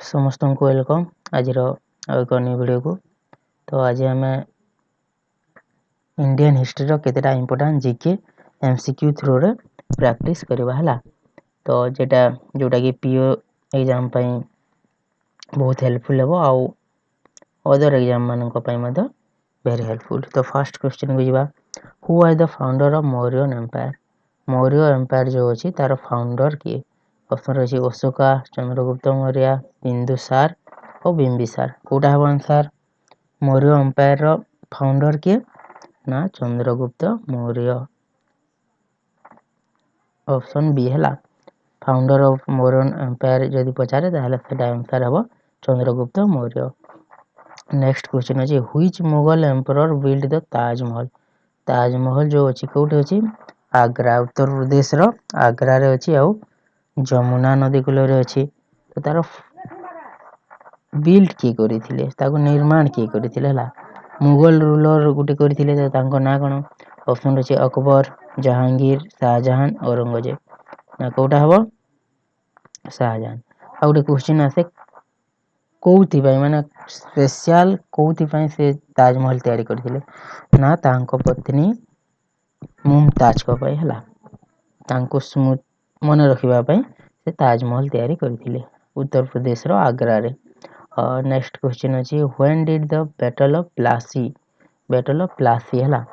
समस्त को वेलकम आज एक न्यू वीडियो को। तो आज आम इंडियन हिस्ट्री केतेटा इंपोर्टेंट जीके एमसीक्यू थ्रू रे प्रैक्टिस करवा है। तो जेटा जोटा कि पीओ एग्जाम बहुत हेल्पफुल हे आउ अदर एग्जाम मानक वेरी हेल्पफुल। तो फर्स्ट क्वेश्चन को जीवा, who are the founder of Mauryan empire. Maurya empire जो अच्छी तार फाउंडर किए? ऑप्शन रही अशोका, चंद्रगुप्त मौर्य, बिंदुसार और बिंबिसार। कोटा हम आंसर? मौर्य एम्पायर रो फाउंडर किए ना चंद्रगुप्त मौर्य। ऑप्शन बी है फाउंडर ऑफ मौर्यन एम्पायर जदि पचारे ताहले सेटा आंसर हम चंद्रगुप्त मौर्य। नेक्स्ट क्वेश्चन अछि, which Mughal emperor build the Taj Mahal. Taj Mahal जो अच्छी कौटे अच्छी? आग्रा, उत्तर प्रदेश रो आग्रा रे अच्छी आउ जमुना नदी कूल रे अच्छी। तो तार बिल्ड किए करिथिले, ताको निर्माण किए करिथिले हला? मुगल रूलर गुटे करिथिले, तो तांको ना कोन? ऑप्शन अछि अकबर, जहांगीर, शाहजहां, औरंगजेब। ना कोटा हबो? शाहजहां। आ गुटे क्वेश्चन आसे कोउथि पई माने स्पेशल कोउथि पई से ताजमहल तैयारी करथिले? ना तांको पत्नी मुमताज को पई हला, तांको स्मृति मन रखिबा पई से ताजमहल तैयारी करथिले उत्तर प्रदेश रो आग्रा रे। और नेक्स्ट क्वेश्चन अछि, when did the battle of Plassey. Battle of Plassey हला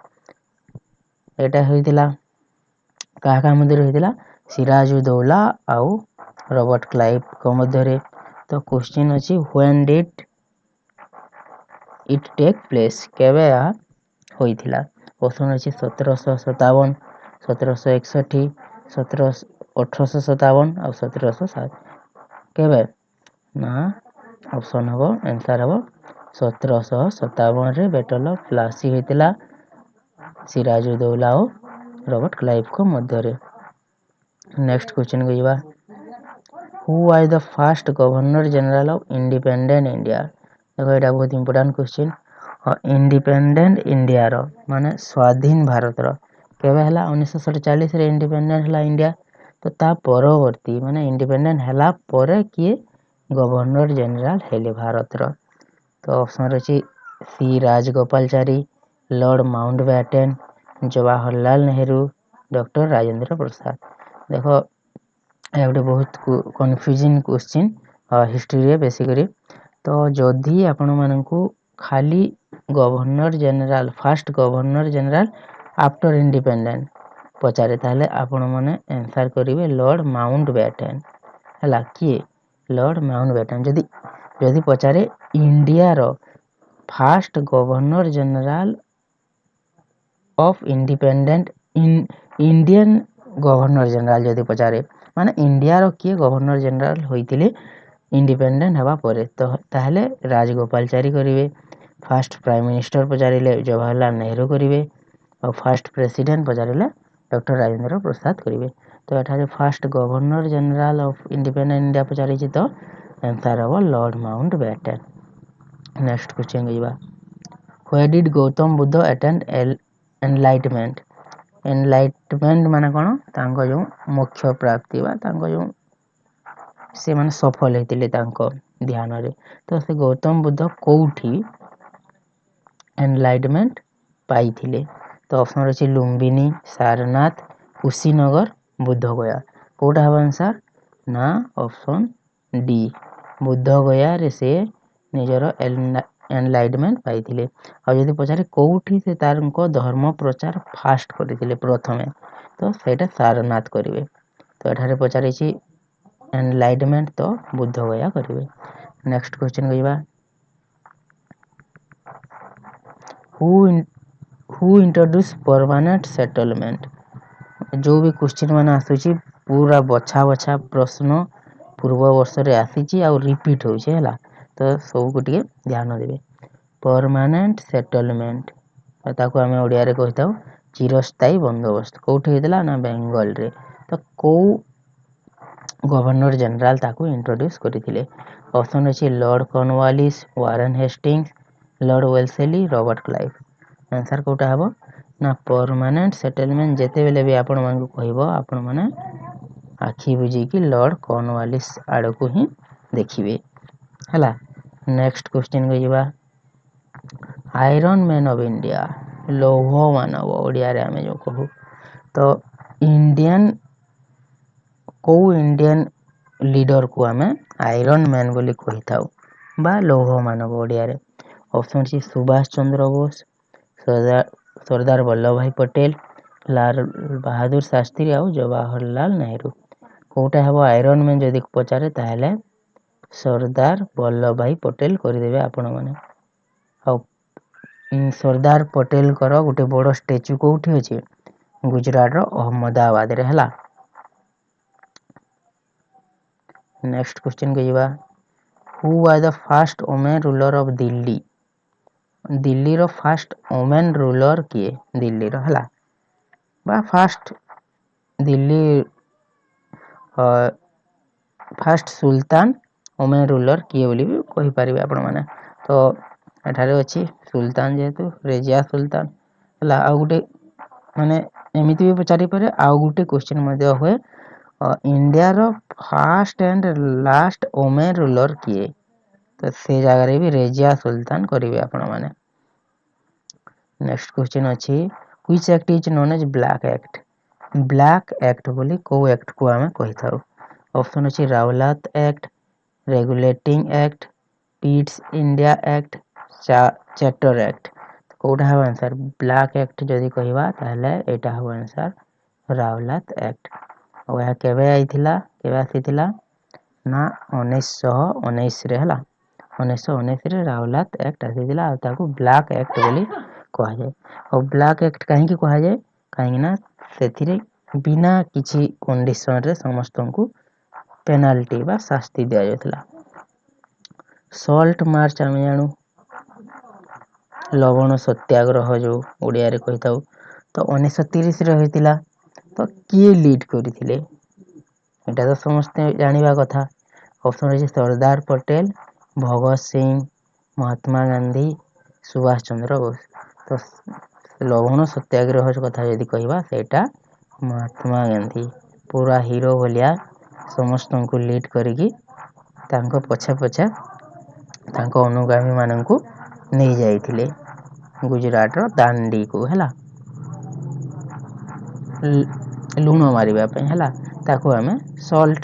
एटा होइतिला काहा मध्य होइतिला? सिराजुद्दौला आउ रॉबर्ट क्लाइव को मध्य रे। तो क्वेश्चन अछि, when did it take place, केबे आ होइतिला? ऑप्शन अछि 1757, 1761, 1857 और 1707। केबे ना ऑप्शन हबो आंसर हबो 1757 रे बैटल ऑफ प्लासी होइतिला सिराजुद्दौला और रॉबर्ट क्लाइव को मध्य रे। नेक्स्ट क्वेश्चन को जीवा, who are the first governor general of independent India. देखो एटा बहुत इंपोर्टेंट क्वेश्चन। इंडिपेंडेंट इंडिया रो माने स्वाधीन भारत रो केबे हला? 1947 रे इंडिपेंडेंट हला इंडिया। तो ता परवर्ती माने इंडिपेंडेंट हला परे किए गवर्नर जनरल हेले भारत रो? तो ऑप्शन रही C Rajagopalachari, Lord Mountbatten, Jawaharlal Nehru, doctor Rajendra Prasad. देखो ये गोटे बहुत कन्फ्यूजिंग क्वेश्चन हिस्ट्री रे बेसिकली। तो जदि आपण मानकू खाली governor general first governor general after independent पचारे ताहले आपण माने आंसर करिवे लॉर्ड माउंटबैटन हला। किए? Lord Mountbatten. जदि जदि पचारे इंडिया रो first governor general of independent Indian governor general जदि पचारे माने इंडिया रो किए गवर्नर जनरल होइतिले इंडिपेंडेंट हवा परे, तो ताहले राजगोपालचारी करिवे। फर्स्ट प्राइम मिनिस्टर पचारिले जवाहरलाल नेहरू करिवे और फर्स्ट प्रेसिडेंट पचारिले डॉक्टर राजेंद्र प्रसाद करिवे। तो एठारे first governor general of independent India पचारि तो आंसर हबो लॉर्ड माउंटबैटन। नेक्स्ट क्वेश्चन गइबा, where did Gautam Buddha attend enlightenment. Enlightenment माने कोन? तांको जो मोक्ष प्राप्ति बा तांको जो से माने सफल हेतिले तांको ध्यान रे। तो से गौतम बुद्ध कोउठी एनलाइटमेंट पाई थिले? तो ऑप्शन रही लुम्बिनी, सारनाथ, कुशीनगर, बुद्ध गया। कोटा हम आंसर? ना ऑप्शन डी बुद्ध गया रे से निजर एनलाइटमेंट पाई थिले। और यदि पचारे कोउठी से तारको धर्म प्रचार फास्ट करथिले प्रथमे, तो सेटा सारनाथ करिवे। तो एठारे पचारे छी एनलाइटमेंट तो बुद्ध गया करिवे। नेक्स्ट क्वेश्चन गइबा, हु इंट्रोड्यूस परमानेंट सेटलमेंट। जो भी क्वेश्चन माने आसुची पूरा बछा बछा प्रश्न पूर्व वर्ष रे आसीची आ रिपीट होइछे हला। तो सब को टिके ध्यान देबे। परमानेंट सेटलमेंट ताको हमें ओडिया रे कहताऊ चिरस्थायी बंदोबस्त। कोठी हेतला ना बेंगल रे। तो को गवर्नर जनरल ताको इंट्रोड्यूस करिथिले? ऑप्शन अछि Lord Cornwallis, Warren Hastings, Lord Wellesley, Robert Clive. Answer कोटा हबो ना परमानेंट सेटलमेंट जेते बेले भी आपण मानकू कहबो आपण माने आखि बुझी कि लॉर्ड कॉर्नवालिस आड़ को ही देखिए। ହେଲା। ନେକ୍ସଟ କ୍वेଶ୍ଚିନ୍ କୁ ଯିବା। ଆଇରନ୍ ମ୍ୟାନ୍ ଅଫ୍ ଇଣ୍ଡିଆ, ଲୌହ ମାନବ ଓଡ଼ିଆରେ ଆମେ ଯେଉଁ କହୁ, ତ କୋଉ ଇଣ୍ଡିଆନ ଲିଡରକୁ ଆମେ ଆଇରନ୍ ମ୍ୟାନ୍ ବୋଲି କହିଥାଉ ବା ଲୌହ ମାନବ ଓଡ଼ିଆରେ? ଅପସନ୍ ଅଛି ସୁଭାଷ ଚନ୍ଦ୍ର ବୋଷ, ସର୍ଦ୍ଦାର ବଲ୍ଲଭ ଭାଇ ପଟେଲ, ଲାଲ ବାହାଦୁର ଶାସ୍ତ୍ରୀ ଆଉ ଜବାହରଲାଲ ନେହେରୁ। କୋଉଟା ହେବ ଆଇରନ୍ ମ୍ୟାନ୍ ଯଦି ପଚାରେ ତାହେଲେ ସର୍ଦ୍ଦାର ବଲ୍ଲଭ ଭାଇ ପଟେଲ କରିଦେବେ ଆପଣମାନେ। ଆଉ ସର୍ଦ୍ଦାର ପଟେଲଙ୍କର ଗୋଟେ ବଡ଼ ଷ୍ଟାଚ୍ୟୁ କୋଉଠି ଅଛି? ଗୁଜୁରାଟର ଅହମ୍ମଦାବାଦରେ ହେଲା। ନେକ୍ସଟ କ୍ୱେଶ୍ଚିନ୍ କୁ ଯିବା। Who was the first woman ruler of Delhi? ଦିଲ୍ଲୀର ଫାଷ୍ଟ ଓମେନ୍ ରୁଲର କିଏ? ଦିଲ୍ଲୀର ହେଲା ବା ଫାଷ୍ଟ ଦିଲ୍ଲୀ ଫାଷ୍ଟ ସୁଲତାନ ଓମେନ୍ ରୁଲର କିଏ ବୋଲି ବି କହିପାରିବେ ଆପଣମାନେ। ତ ଏଠାରେ ଅଛି ସୁଲତାନ, ଯେହେତୁ ରେଜିଆ ସୁଲତାନ ହେଲା। ଆଉ ଗୋଟେ ମାନେ ଏମିତି ବି ପଚାରିପାରେ, ଆଉ ଗୋଟେ କ୍ୱେଶ୍ଚିନ୍ ମଧ୍ୟ ହୁଏ, ଇଣ୍ଡିଆର first and last woman ruler କିଏ? ତ ସେ ଜାଗାରେ ବି ରେଜିଆ ସୁଲତାନ କରିବେ ଆପଣମାନେ। ନେକ୍ସଟ କ୍ୱେଶ୍ଚିନ୍ ଅଛି, which act is known as black act? Black act ବୋଲି କୋଉ ଆକ୍ଟକୁ ଆମେ କହିଥାଉ? ଅପସନ୍ ଅଛି Rowlatt act, regulating act, Pitt's India act, charter act. କୋଉଟା ହେବ ଆନ୍ସର? ବ୍ଲାକ୍ ଆକ୍ଟ ଯଦି କହିବା ତାହେଲେ ଏଇଟା ହେବ ଆନ୍ସର ରାଉଲାତ ଆକ୍ଟ। ଆଉ ଏହା କେବେ ଆସିଥିଲା ନା 1919ରେ ହେଲା। 1919ରେ ରାଉଲାତ ଆକ୍ଟ ଆସିଥିଲା ଆଉ ତାକୁ ବ୍ଲାକ୍ ଆକ୍ଟ ବୋଲି କୁହାଯାଏ। ଆଉ ବ୍ଲାକ୍ ଆକ୍ଟ କାହିଁକି କୁହାଯାଏ? କାହିଁକି ନା ସେଥିରେ ବିନା କିଛି କଣ୍ଡିସନରେ ସମସ୍ତଙ୍କୁ ପେନାଲ୍ଟି ବା ଶାସ୍ତି ଦିଆଯାଉଥିଲା। ସଲ୍ଟ ମାର୍ଚ୍ଚ ଆମେ ଜାଣୁ, ଲବଣ ସତ୍ୟାଗ୍ରହ ଯୋଉ ଓଡ଼ିଆରେ କହିଥାଉ, ତ 1930ରେ ହୋଇଥିଲା। ତ କିଏ ଲିଡ୍ କରିଥିଲେ? ଏଇଟା ତ ସମସ୍ତେ ଜାଣିବା କଥା। ଅପସନ୍ ଅଛି ସର୍ଦ୍ଦାର ପଟେଲ, ଭଗତ ସିଂ, ମହାତ୍ମା ଗାନ୍ଧୀ, ସୁଭାଷ ଚନ୍ଦ୍ର ବୋଷ। ତ ଲବଣ ସତ୍ୟାଗ୍ରହ କଥା ଯଦି କହିବା ସେଇଟା ମହାତ୍ମା ଗାନ୍ଧୀ ପୁରା ହିରୋ ଭଳିଆ ସମସ୍ତଙ୍କୁ ଲିଡ୍ କରିକି ତାଙ୍କ ପଛେ ପଛେ ତାଙ୍କ ଅନୁଗାମୀ ମାନଙ୍କୁ ନେଇ ଯାଇଥିଲେ ଗୁଜୁରାଟର ଦାଣ୍ଡିକୁ ହେଲା, ଲୁଣ ମାରିବା ପାଇଁ ହେଲା। ତାକୁ ଆମେ ସଲ୍ଟ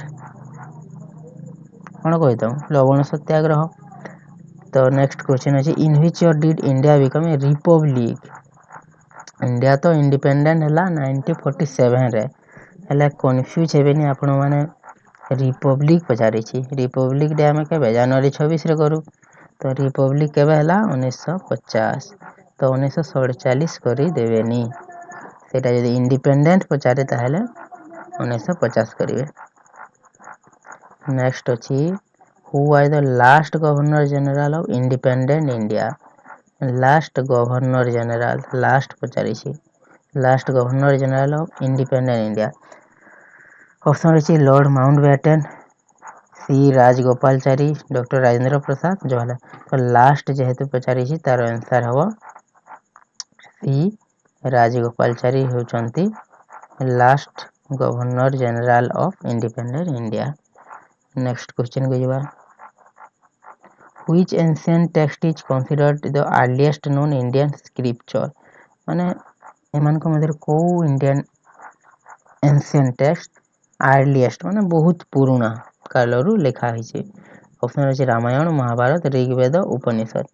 କ'ଣ କହିଥାଉ? ଲବଣ ସତ୍ୟାଗ୍ରହ। ତ ନେକ୍ସଟ କ୍ୱେଶ୍ଚିନ୍ ଅଛି, in which year did India become a republic? India ତ ଇଣ୍ଡିପେଣ୍ଡେଣ୍ଟ ହେଲା 1947ରେ, ହେଲେ କନଫ୍ୟୁଜ୍ ହେବେନି ଆପଣମାନେ, ରିପବ୍ଲିକ୍ ପଚାରିଛି। ରିପବ୍ଲିକ୍ ଡେ ଆମେ କେବେ? ଜାନୁଆରୀ 26ରେ କରୁ। ତ ରିପବ୍ଲିକ୍ କେବେ ହେଲା? 1950। ତ 1947 କରିଦେବେନି। ସେଇଟା ଯଦି ଇଣ୍ଡିପେଣ୍ଡେଣ୍ଟ ପଚାରେ ତାହେଲେ 1950 କରିବେ। ନେକ୍ସଟ ଅଛି, who was the last governor general of independent India? Last governor general, last ପଚାରିଛି, last governor general of independent India. Option ଅଛି Lord Mountbatten, C Rajagopalachari, doctor Rajendra Prasad, Jawaharlal. ତ ଲାଷ୍ଟ ଯେହେତୁ ପଚାରିଛି ତାର ଆନ୍ସର ହେବ ସି ରାଜଗୋପାଳଚାରୀ ହେଉଛନ୍ତି last governor general of independent India. Next question କୁ ଯିବା। Which ancient text is considered the earliest known Indian scripture? ମାନେ ଏମାନଙ୍କ ମଧ୍ୟରେ କୋଉ ଇଣ୍ଡିଆନ୍ ଏନ୍ସିଏଣ୍ଟ ଟେକ୍ସଟ ଆର୍ଲିଏଷ୍ଟ ମାନେ ବହୁତ ପୁରୁଣା କାଳରୁ ଲେଖା ହେଇଛି? ଅପସନ୍ ଅଛି ରାମାୟଣ, ମହାଭାରତ, ଋଗ୍ବେଦ, ଉପନିଷଦ।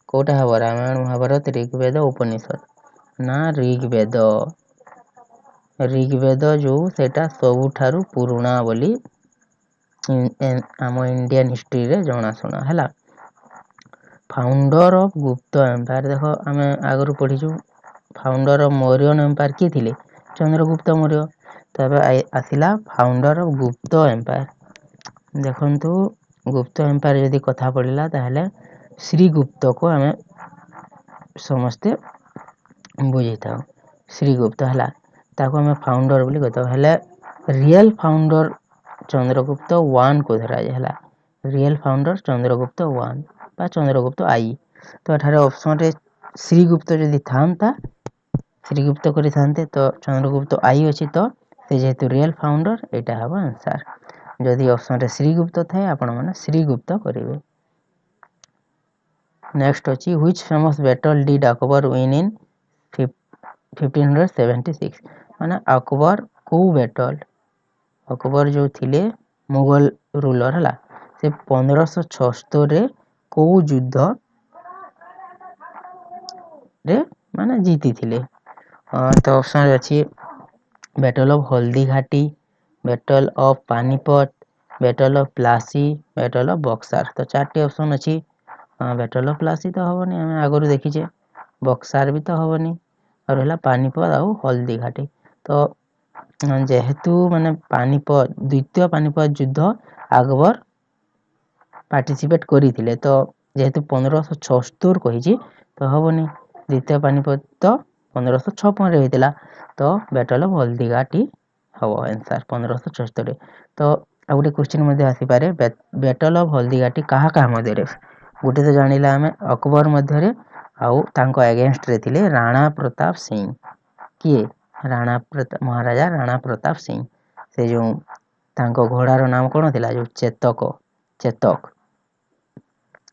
କୋଉଟା ହେବ? ରାମାୟଣ, ମହାଭାରତ, ଋଗ୍ବେଦ, ଉପନିଷଦ ନା ଋଗ୍ବେଦ? ଋଗ୍ବେଦ ଯୋଉ ସେଇଟା ସବୁଠାରୁ ପୁରୁଣା ବୋଲି ଆମ ଇଣ୍ଡିଆନ ହିଷ୍ଟ୍ରିରେ ଜଣାଶୁଣା ହେଲା। ଫାଉଣ୍ଡର ଅଫ୍ ଗୁପ୍ତ ଏମ୍ପାୟାର, ଦେଖ ଆମେ ଆଗରୁ ପଢିଛୁ ଫାଉଣ୍ଡର ଅଫ୍ ମୌର୍ଯ୍ୟ ଏମ୍ପାୟାର କିଏ ଥିଲେ? ଚନ୍ଦ୍ରଗୁପ୍ତ ମୌର୍ଯ୍ୟ। ତାପରେ ଆସିଲା ଫାଉଣ୍ଡର ଅଫ୍ ଗୁପ୍ତ ଏମ୍ପାୟାର। ଦେଖନ୍ତୁ ଗୁପ୍ତ ଏମ୍ପାୟାର ଯଦି କଥା ପଡ଼ିଲା ତାହେଲେ ଶ୍ରୀଗୁପ୍ତକୁ ଆମେ ସମସ୍ତେ ବୁଝିଥାଉ। ଶ୍ରୀଗୁପ୍ତ ହେଲା, ତାକୁ ଆମେ ଫାଉଣ୍ଡର ବୋଲି କହିଥାଉ। ହେଲେ ରିଏଲ ଫାଉଣ୍ଡର ଚନ୍ଦ୍ରଗୁପ୍ତ 1 କୁ ଧରାଯାଏ ହେଲା। ରିଏଲ ଫାଉଣ୍ଡର ଚନ୍ଦ୍ରଗୁପ୍ତ 1 ବା ଚନ୍ଦ୍ରଗୁପ୍ତ ଆଇ। ତ ଏଠାରେ ଅପସନରେ ଶ୍ରୀଗୁପ୍ତ ଯଦି ଥାନ୍ତା, ଶ୍ରୀଗୁପ୍ତ କରିଥାନ୍ତେ, ତ ଚନ୍ଦ୍ରଗୁପ୍ତ ଆଇ ଅଛି, ତ ସେ ଯେହେତୁ ରିଏଲ ଫାଉଣ୍ଡର ଏଇଟା ହେବ ଆନ୍ସାର। ଯଦି ଅପସନରେ ଶ୍ରୀଗୁପ୍ତ ଥାଏ ଆପଣମାନେ ଶ୍ରୀଗୁପ୍ତ କରିବେ। नेक्स्ट अच्छी which famous battle did Akbar win in 1576 माने अकबर को बैटल अकबर जो थिले मुगल रूलर हला से 1576 रे को युद्ध रे माने जीती थिले तो ऑप्शन अच्छी battle of Haldi Ghati battle of Panipat battle of Plassey battle of Berkshire तो चारटी ऑप्शन अच्छी बैटल ऑफ प्लासी तो हबनी आम आगु देखीचे बक्सार भी तो हबनी और है पानीपत आउ हल्दी घाटी तो जेहेतु माने पानीपत द्वितीय पानीपत युद्ध अकबर पार्टिसिपेट करथिले तो जेहेतु 1576 कहिछि तो हबनी द्वितीय पानीपत तो 1556 रे होइतिला तो बैटल ऑफ हल्दी घाटी हबो आंसर 1576 तो आ गुटे क्वेश्चन मध्ये आसी पारे बैटल ऑफ हल्दी घाटी कहा कहा मध्ये रे गुटे तो जानिला हमें अकबर मध्ये रे आउ तांको अगेंस्ट रे थिले राणा प्रताप सिंह किए राणा प्रताप महाराजा राणा प्रताप सिंह से जो तांको घोड़ार नाम कोन थिला जो चेतक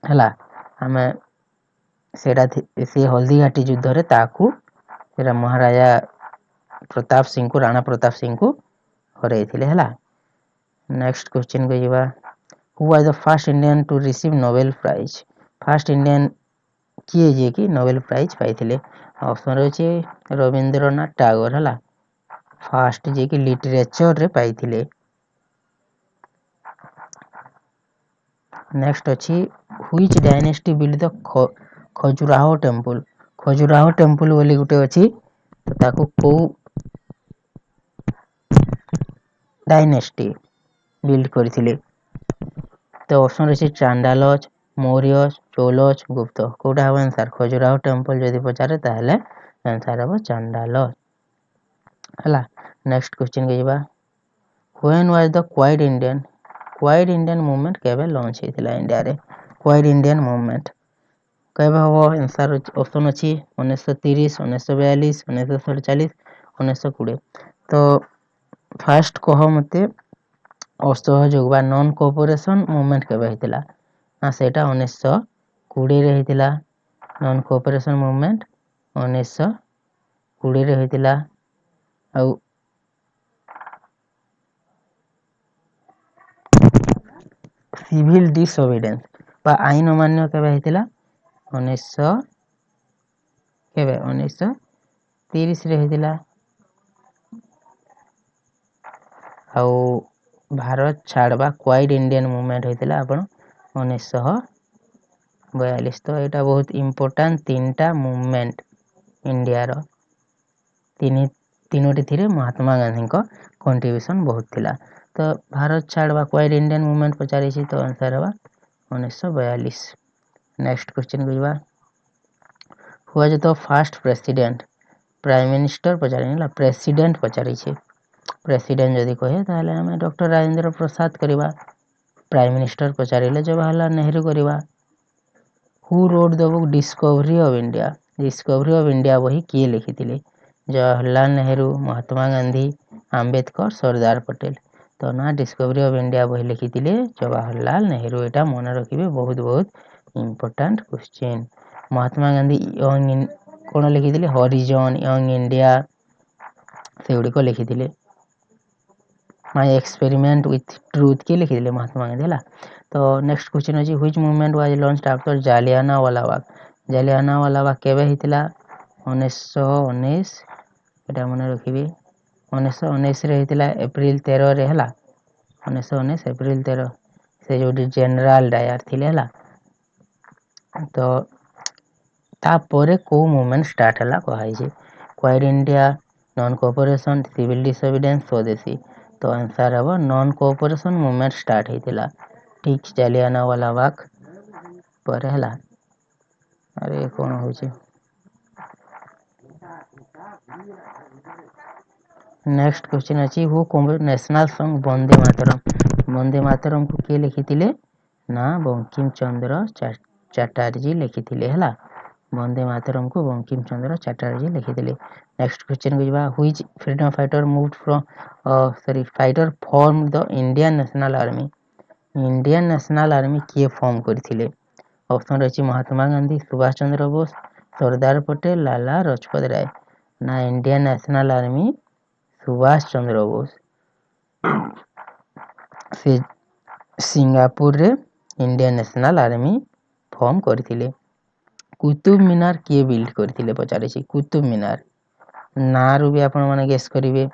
हला हमें सेटा से हल्दी घाटी युद्ध रे ताकू सेटा महाराजा प्रताप सिंह को राणा प्रताप सिंह को हरई थिले हला नेक्स्ट क्वेश्चन को जीवा who was the first Indian to receive Nobel prize first Indian किए जे कि नोबेल प्राइज पाइथिले ऑप्शन रहछि रविंद्रनाथ टैगोर हला फर्स्ट जे कि लिटरेचर रे पाइथिले नेक्स्ट अछि which dynasty build the Khajuraho temple बोली गुटे अछि तो ताको को डायनेस्टी बिल्ड करथिले तो ऑप्शन रहछि चांडालज मौर्यज चोलज गुप्त कोटा हबो आंसर खजुराहो टेम्पल जदि पचारे ताहले आंसर हबो चांडालज हला नेक्स्ट क्वेश्चन के जिबा when was the quite Indian movement केबे लॉन्च हेतिला इंडिया रे क्वाइट इंडियन मूवमेंट केबे हबो आंसर ऑप्शन अछि 1930 1942 1947 1920 तो फर्स्ट कह मते असहयोग बा नॉन कोऑपरेशन मूवमेंट केबे हेतिला ना सेटा 1920 रे हेतिला नॉन कोऑपरेशन मूवमेंट 1920 रे हेतिला आ सिविल डिसओबीडियंस बा आईन अमान्य केबे हेतिला 1900 केबे 1930 रे हेतिला आ भारत छाड़बा क्वाइट इंडियन मूवमेंट होता आपण 1942 तो यहाँ बहुत इम्पोर्टाट तीनटा मूवमेंट इंडिया रो तीनोटी थी महात्मा गांधी को कंट्रीब्यूशन बहुत थिला तो भारत छाड़बा क्वाइट इंडियन मूवमेंट पचारि तो आंसर हवा 1942 नेक्स्ट क्वेश्चन को जवा हुआ जो तो फर्स्ट प्रेसिडेंट प्राइम मिनिस्टर पचारि प्रेसिडेंट पचारि प्रेसिडेंट जदि कहे ताहले हमें डॉक्टर राजेंद्र प्रसाद करवा प्राइम मिनिस्टर पचारे जवाहरलाल नेहरू करवा who wrote the book discovery of India वही किए लिखी जवाहरलाल नेहरू महात्मा गांधी आंबेडकर सरदार पटेल तो ना डिस्कवरी ऑफ इंडिया वही लिखी जवाहरलाल नेहरू यहाँ मन रखिए बहुत बहुत important question Mahatma Gandhi young कौन लिखी हरिजन यंग इंडिया से गुड़िक लिखी माय एक्सपेरिमेंट विथ ट्रूथ के लिखी महात्मा गांधी है तो नेक्स्ट क्वेश्चन अच्छी which movement was launched after Jallianwala Bagh केबे हितला 1919 एटा मन रखिबे 1919 रे हितला अप्रैल 13 रे हला 1919 अप्रैल 13 से जो जनरल डायर थिले हला तो तापरे को मूवमेंट स्टार्ट हला कहै छै quit India non cooperation civil disobedience Swadeshi तो आंसर हम नॉन कोऑपरेशन मूवमेंट स्टार्ट होता ठीक जालियानवाला बाग पर है अरे कौन हो नेक्स्ट क्वेश्चन अच्छी who compose national song Vande Mataram को किए लिखी ना बंकिम चंद्र चटर्जी लिखी है वंदे मातरम को बंकिम चंद्र चटर्जी लिखी नेक्स्ट क्वेश्चन को जवा which freedom fighter moved from fighter form the Indian national army किए फॉर्म करथिले ऑप्शन रही महात्मा गांधी, सुभाष चंद्र बोस, सरदार पटेल, लाला लाजपत राय। ना Indian national army Subhash Chandra Bose से सिंगापुर रे इंडियन नेशनल आर्मी फॉर्म करथिले। कुतुब मीनार किए बिल्ड करथिले पचारिछि। कुतुब मीनार ना रू भी आपण माने गेस करिवे,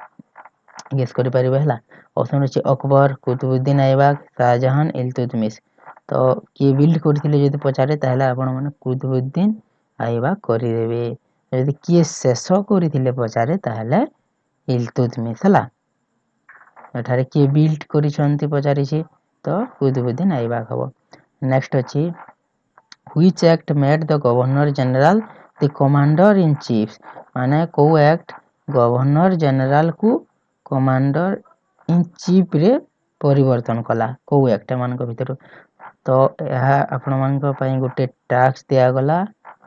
गेस करि परिबे हला। ऑप्शन अछि अकबर, कुतुबुद्दीन ऐबक, शाहजहां, इल्तुतमिश। तो किए बिल्ड करथिले जदि पचारे ताहले आपण माने कुतुबुद्दीन ऐबक करिदेबे। जदि किए शेष करथिले पचारे ताहले इल्तुतमिश हला। एठारे किए बिल्ड करिसंती पचारिछि तो कुतुबुद्दीन ऐबक हबो। नेक्स्ट अछि which act made the governor general the commander in chief. माने को एक्ट गवर्नर जनरल को कमांडर इन चीफ रे परिवर्तन कला, को एक्ट मानक भितर। तो यह आपण मानक पई गोटे टास्क दिया गला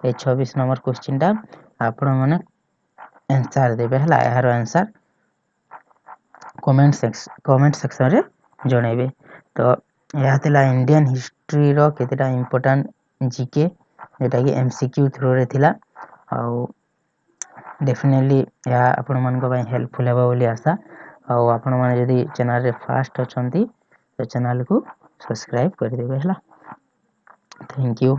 ए 26 नंबर क्वेश्चन टा आपण माने आंसर देबे हला। यार आंसर कमेंट सेक्शन रे जणेबे। तो यह थिला इंडियन हिस्ट्री रो केतेटा इंपोर्टेंट जीके जेटा कि एमसीक्यू थ्रू रे थिला। आउ डेफिनेटली या आपण मानक पई हेल्पफुल हेबा बोली आशा। आउ आपण माने जदि चैनल रे फास्ट अछंती तो चैनल को सब्सक्राइब कर देबे हला। Thank you.